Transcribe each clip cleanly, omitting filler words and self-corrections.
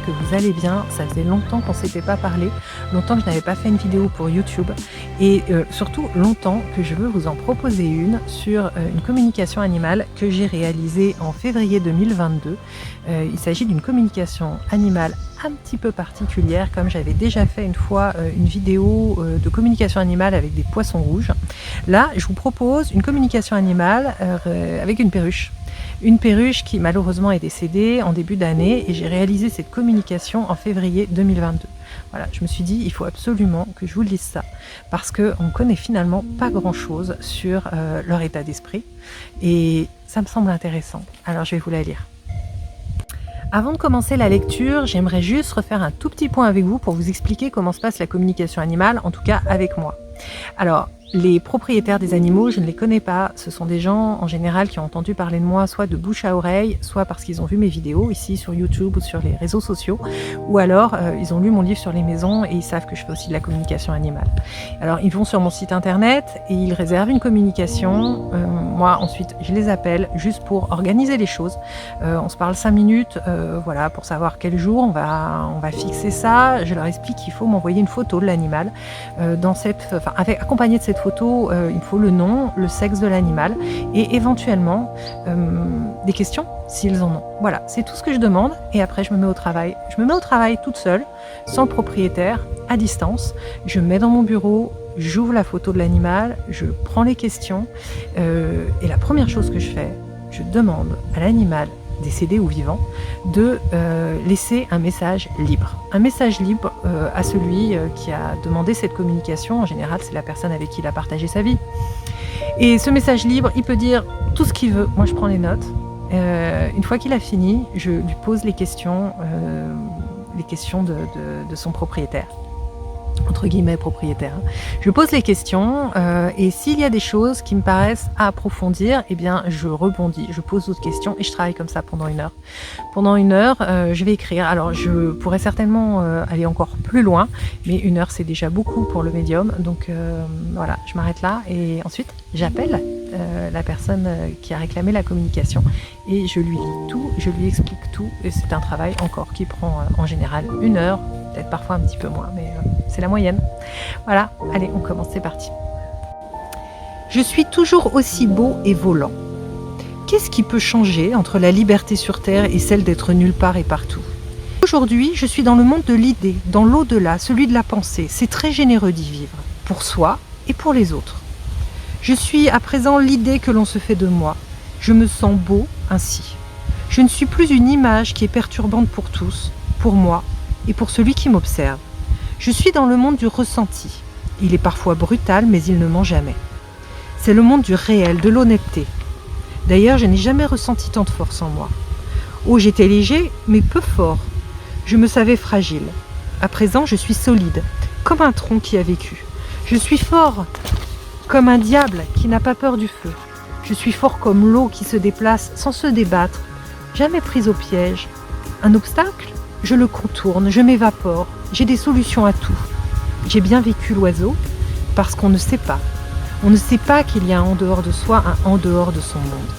que vous allez bien. Ça faisait longtemps qu'on ne s'était pas parlé, longtemps que je n'avais pas fait une vidéo pour YouTube et surtout longtemps que je veux vous en proposer une sur une communication animale que j'ai réalisée en février 2022. Il s'agit d'une communication animale un petit peu particulière, comme j'avais déjà fait une fois une vidéo de communication animale avec des poissons rouges. Là, je vous propose une communication animale avec une perruche. Une perruche qui malheureusement est décédée en début d'année et j'ai réalisé cette communication en février 2022. Voilà, je me suis dit il faut absolument que je vous lise ça parce qu'on ne connaît finalement pas grand chose sur leur état d'esprit et ça me semble intéressant. Alors je vais vous la lire. Avant de commencer la lecture, j'aimerais juste refaire un tout petit point avec vous pour vous expliquer comment se passe la communication animale, en tout cas avec moi. Alors, les propriétaires des animaux, je ne les connais pas. Ce sont des gens en général qui ont entendu parler de moi soit de bouche à oreille, soit parce qu'ils ont vu mes vidéos ici sur YouTube ou sur les réseaux sociaux, ou alors ils ont lu mon livre sur les maisons et ils savent que je fais aussi de la communication animale. Alors ils vont sur mon site internet et ils réservent une communication. Moi ensuite je les appelle juste pour organiser les choses. On se parle 5 minutes, voilà, pour savoir quel jour on va fixer ça. Je leur explique qu'il faut m'envoyer une photo de l'animal. Accompagné de cette photo, il me faut le nom, le sexe de l'animal et éventuellement des questions s'ils en ont. Voilà, c'est tout ce que je demande et après je me mets au travail. Je me mets au travail toute seule, sans le propriétaire, à distance. Je me mets dans mon bureau, j'ouvre la photo de l'animal, je prends les questions et la première chose que je fais, je demande à l'animal décédé ou vivant, de laisser un message libre. Un message libre à celui qui a demandé cette communication. En général, c'est la personne avec qui il a partagé sa vie. Et ce message libre, il peut dire tout ce qu'il veut. Moi, je prends les notes. Une fois qu'il a fini, je lui pose les questions de son propriétaire. Entre guillemets propriétaire. Je pose les questions et s'il y a des choses qui me paraissent à approfondir, eh bien je rebondis, je pose d'autres questions et je travaille comme ça pendant 1 heure. Pendant 1 heure, je vais écrire. Alors je pourrais certainement aller encore plus loin, mais 1 heure c'est déjà beaucoup pour le médium. Donc voilà, je m'arrête là et ensuite j'appelle la personne qui a réclamé la communication et je lui lis tout, je lui explique tout et c'est un travail encore qui prend en général 1 heure, peut-être parfois un petit peu moins, mais c'est la moyenne. Voilà, allez, on commence, c'est parti. Je suis toujours aussi beau et volant. Qu'est-ce qui peut changer entre la liberté sur Terre et celle d'être nulle part et partout? Aujourd'hui, je suis dans le monde de l'idée, dans l'au-delà, celui de la pensée. C'est très généreux d'y vivre, pour soi et pour les autres. Je suis à présent l'idée que l'on se fait de moi. Je me sens beau ainsi. Je ne suis plus une image qui est perturbante pour tous, pour moi et pour celui qui m'observe. Je suis dans le monde du ressenti. Il est parfois brutal, mais il ne ment jamais. C'est le monde du réel, de l'honnêteté. D'ailleurs, je n'ai jamais ressenti tant de force en moi. Oh, j'étais léger, mais peu fort. Je me savais fragile. À présent, je suis solide, comme un tronc qui a vécu. Je suis fort, comme un diable qui n'a pas peur du feu. Je suis fort comme l'eau qui se déplace sans se débattre, jamais prise au piège. Un obstacle ? Je le contourne, je m'évapore, j'ai des solutions à tout. J'ai bien vécu l'oiseau parce qu'on ne sait pas. On ne sait pas qu'il y a un en dehors de soi, un en dehors de son monde.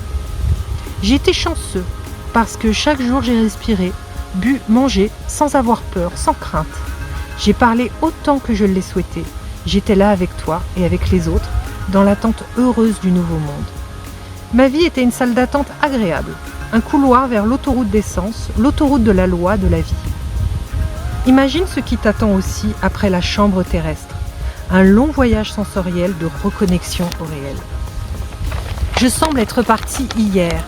J'ai été chanceux parce que chaque jour j'ai respiré, bu, mangé, sans avoir peur, sans crainte. J'ai parlé autant que je l'ai souhaité. J'étais là avec toi et avec les autres, dans l'attente heureuse du nouveau monde. Ma vie était une salle d'attente agréable. Un couloir vers l'autoroute d'essence, l'autoroute de la loi, de la vie. Imagine ce qui t'attend aussi après la chambre terrestre, un long voyage sensoriel de reconnexion au réel. Je semble être partie hier,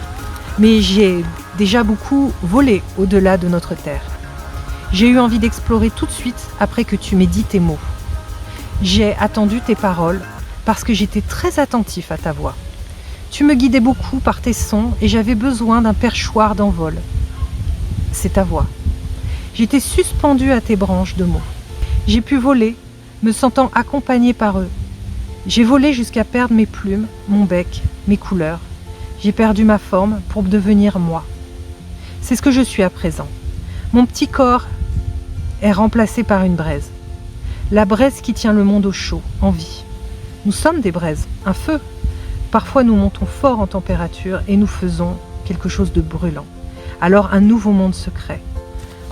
mais j'ai déjà beaucoup volé au-delà de notre terre. J'ai eu envie d'explorer tout de suite après que tu m'aies dit tes mots. J'ai attendu tes paroles parce que j'étais très attentif à ta voix. Tu me guidais beaucoup par tes sons et j'avais besoin d'un perchoir d'envol. C'est ta voix. J'étais suspendue à tes branches de mots. J'ai pu voler, me sentant accompagnée par eux. J'ai volé jusqu'à perdre mes plumes, mon bec, mes couleurs. J'ai perdu ma forme pour devenir moi. C'est ce que je suis à présent. Mon petit corps est remplacé par une braise. La braise qui tient le monde au chaud, en vie. Nous sommes des braises, un feu. Parfois nous montons fort en température et nous faisons quelque chose de brûlant. Alors un nouveau monde se crée.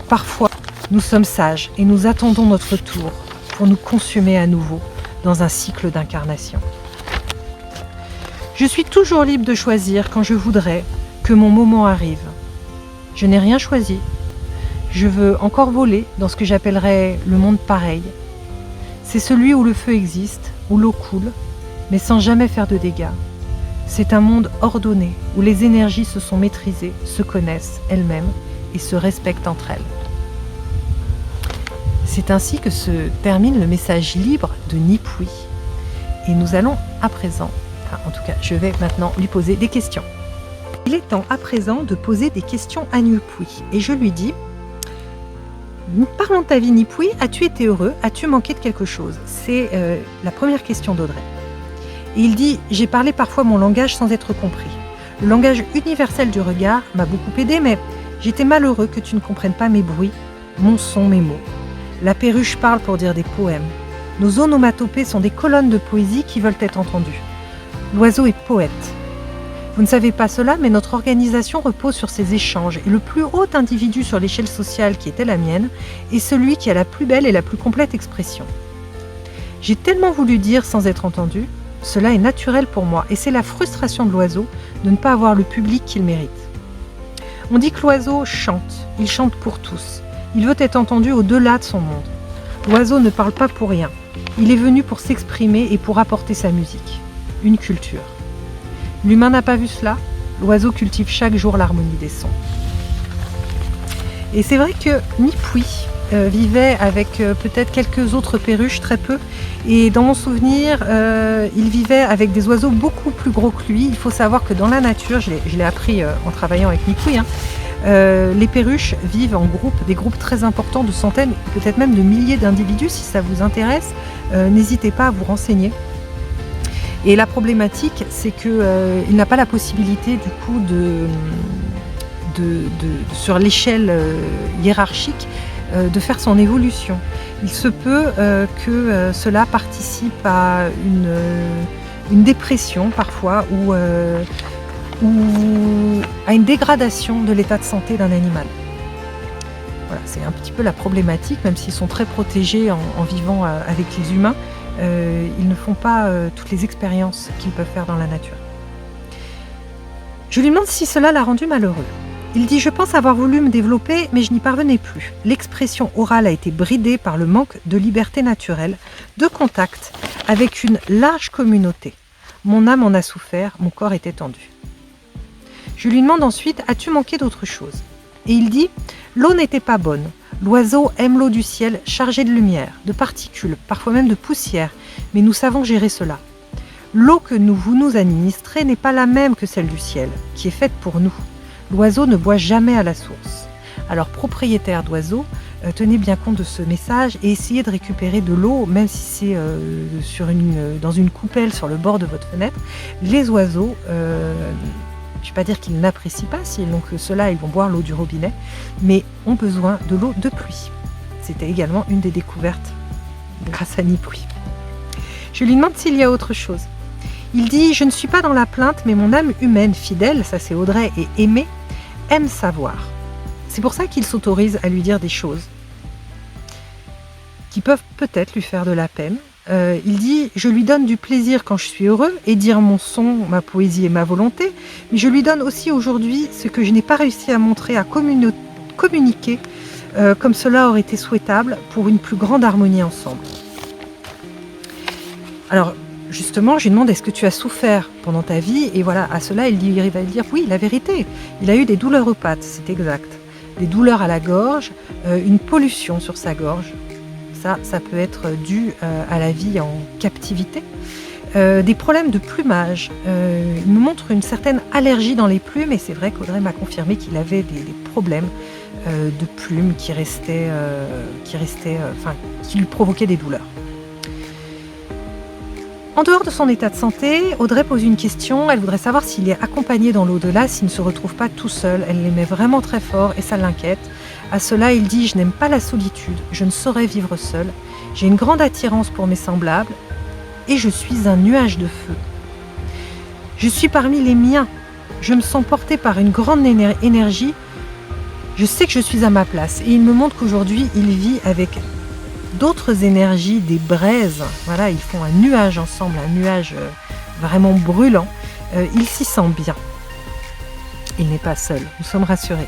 Parfois Nous sommes sages et nous attendons notre tour pour nous consumer à nouveau dans un cycle d'incarnation. Je suis toujours libre de choisir quand je voudrais que mon moment arrive. Je n'ai rien choisi. Je veux encore voler dans ce que j'appellerais le monde pareil. C'est celui où le feu existe, où l'eau coule, mais sans jamais faire de dégâts. C'est un monde ordonné, où les énergies se sont maîtrisées, se connaissent elles-mêmes et se respectent entre elles. C'est ainsi que se termine le message libre de Nipui. Et nous allons à présent, en tout cas je vais maintenant lui poser des questions. Il est temps à présent de poser des questions à Nipui. Et je lui dis, parlons de ta vie Nipui, as-tu été heureux? As-tu manqué de quelque chose? C'est la première question d'Audrey. Et il dit, j'ai parlé parfois mon langage sans être compris. Le langage universel du regard m'a beaucoup aidé, mais j'étais malheureux que tu ne comprennes pas mes bruits, mon son, mes mots. La perruche parle pour dire des poèmes. Nos onomatopées sont des colonnes de poésie qui veulent être entendues. L'oiseau est poète. Vous ne savez pas cela, mais notre organisation repose sur ces échanges, et le plus haut individu sur l'échelle sociale qui était la mienne est celui qui a la plus belle et la plus complète expression. J'ai tellement voulu dire sans être entendu. Cela est naturel pour moi et c'est la frustration de l'oiseau de ne pas avoir le public qu'il mérite. On dit que l'oiseau chante, il chante pour tous. Il veut être entendu au-delà de son monde. L'oiseau ne parle pas pour rien. Il est venu pour s'exprimer et pour apporter sa musique. Une culture. L'humain n'a pas vu cela. L'oiseau cultive chaque jour l'harmonie des sons. Et c'est vrai que Nipui vivait avec peut-être quelques autres perruches, très peu. Et dans mon souvenir, il vivait avec des oiseaux beaucoup plus gros que lui. Il faut savoir que dans la nature, je l'ai appris en travaillant avec Nipui, les perruches vivent en groupe, des groupes très importants de centaines, peut-être même de milliers d'individus. Si ça vous intéresse, n'hésitez pas à vous renseigner. Et la problématique, c'est qu'il n'a pas la possibilité du coup sur l'échelle hiérarchique, de faire son évolution. Il se peut que cela participe à une dépression parfois ou à une dégradation de l'état de santé d'un animal. Voilà, c'est un petit peu la problématique, même s'ils sont très protégés en vivant avec les humains, ils ne font pas toutes les expériences qu'ils peuvent faire dans la nature. Je lui demande si cela l'a rendu malheureux. Il dit « Je pense avoir voulu me développer, mais je n'y parvenais plus. L'expression orale a été bridée par le manque de liberté naturelle, de contact avec une large communauté. Mon âme en a souffert, mon corps était tendu. » Je lui demande ensuite « As-tu manqué d'autre chose ?» Et il dit « L'eau n'était pas bonne. L'oiseau aime l'eau du ciel chargée de lumière, de particules, parfois même de poussière, mais nous savons gérer cela. L'eau que vous nous administrez n'est pas la même que celle du ciel, qui est faite pour nous. L'oiseau ne boit jamais à la source. Alors, propriétaire d'oiseaux, tenez bien compte de ce message et essayez de récupérer de l'eau, même si c'est dans une coupelle sur le bord de votre fenêtre. Les oiseaux, je ne vais pas dire qu'ils n'apprécient pas, donc ceux-là, ils vont boire l'eau du robinet, mais ont besoin de l'eau de pluie. C'était également une des découvertes grâce à Nipui. Je lui demande s'il y a autre chose. Il dit « Je ne suis pas dans la plainte, mais mon âme humaine fidèle, ça c'est Audrey, et aimée, aime savoir. » C'est pour ça qu'il s'autorise à lui dire des choses qui peuvent peut-être lui faire de la peine. Il dit « Je lui donne du plaisir quand je suis heureux, et dire mon son, ma poésie et ma volonté, mais je lui donne aussi aujourd'hui ce que je n'ai pas réussi à montrer, à communiquer, comme cela aurait été souhaitable pour une plus grande harmonie ensemble. » Alors, justement, je lui demande est-ce que tu as souffert pendant ta vie? Et voilà, à cela, il va dire oui, la vérité. Il a eu des douleurs aux pattes, c'est exact. Des douleurs à la gorge, une pollution sur sa gorge. Ça peut être dû à la vie en captivité. Des problèmes de plumage. Il me montre une certaine allergie dans les plumes et c'est vrai qu'Audrey m'a confirmé qu'il avait des problèmes de plumes qui lui provoquaient des douleurs. En dehors de son état de santé, Audrey pose une question. Elle voudrait savoir s'il est accompagné dans l'au-delà, s'il ne se retrouve pas tout seul. Elle l'aimait vraiment très fort et ça l'inquiète. À cela, il dit « Je n'aime pas la solitude, je ne saurais vivre seul. J'ai une grande attirance pour mes semblables et je suis un nuage de feu. Je suis parmi les miens. Je me sens portée par une grande énergie. Je sais que je suis à ma place et il me montre qu'aujourd'hui, il vit avec d'autres énergies, des braises. Voilà, ils font un nuage ensemble, un nuage vraiment brûlant. Il s'y sent bien. Il n'est pas seul, nous sommes rassurés.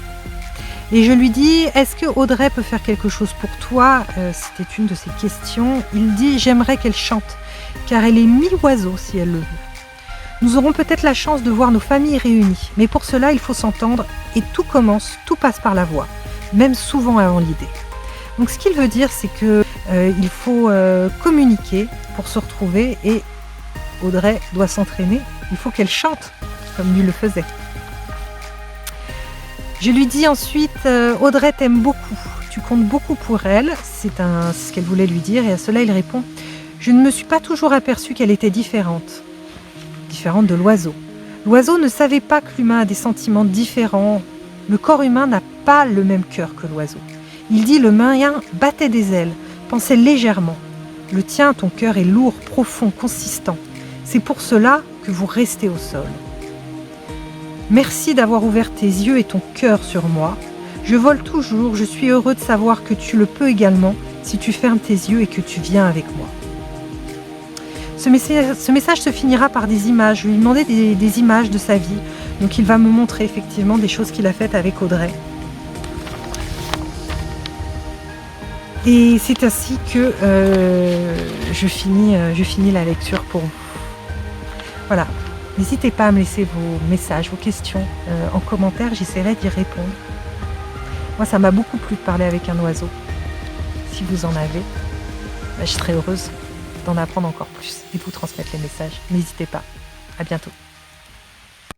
Et je lui dis, est-ce que Audrey peut faire quelque chose pour toi? C'était une de ses questions. Il dit, j'aimerais qu'elle chante, car elle est mi-oiseau si elle le veut. Nous aurons peut-être la chance de voir nos familles réunies, mais pour cela, il faut s'entendre et tout commence, tout passe par la voix, même souvent avant l'idée. Donc ce qu'il veut dire, c'est que il faut communiquer pour se retrouver et Audrey doit s'entraîner. Il faut qu'elle chante, comme lui le faisait. Je lui dis ensuite, Audrey t'aime beaucoup, tu comptes beaucoup pour elle, c'est ce qu'elle voulait lui dire, et à cela il répond, je ne me suis pas toujours aperçue qu'elle était différente de l'oiseau. L'oiseau ne savait pas que l'humain a des sentiments différents, le corps humain n'a pas le même cœur que l'oiseau. Il dit, le mien battait des ailes, pensait légèrement. Le tien, ton cœur est lourd, profond, consistant. C'est pour cela que vous restez au sol. Merci d'avoir ouvert tes yeux et ton cœur sur moi. Je vole toujours, je suis heureux de savoir que tu le peux également si tu fermes tes yeux et que tu viens avec moi. Ce message se finira par des images. Je lui ai demandé des images de sa vie. Donc il va me montrer effectivement des choses qu'il a faites avec Audrey. Et c'est ainsi que je finis la lecture pour vous. Voilà. N'hésitez pas à me laisser vos messages, vos questions en commentaire, j'essaierai d'y répondre. Moi, ça m'a beaucoup plu de parler avec un oiseau. Si vous en avez, je serai heureuse d'en apprendre encore plus et de vous transmettre les messages. N'hésitez pas. À bientôt.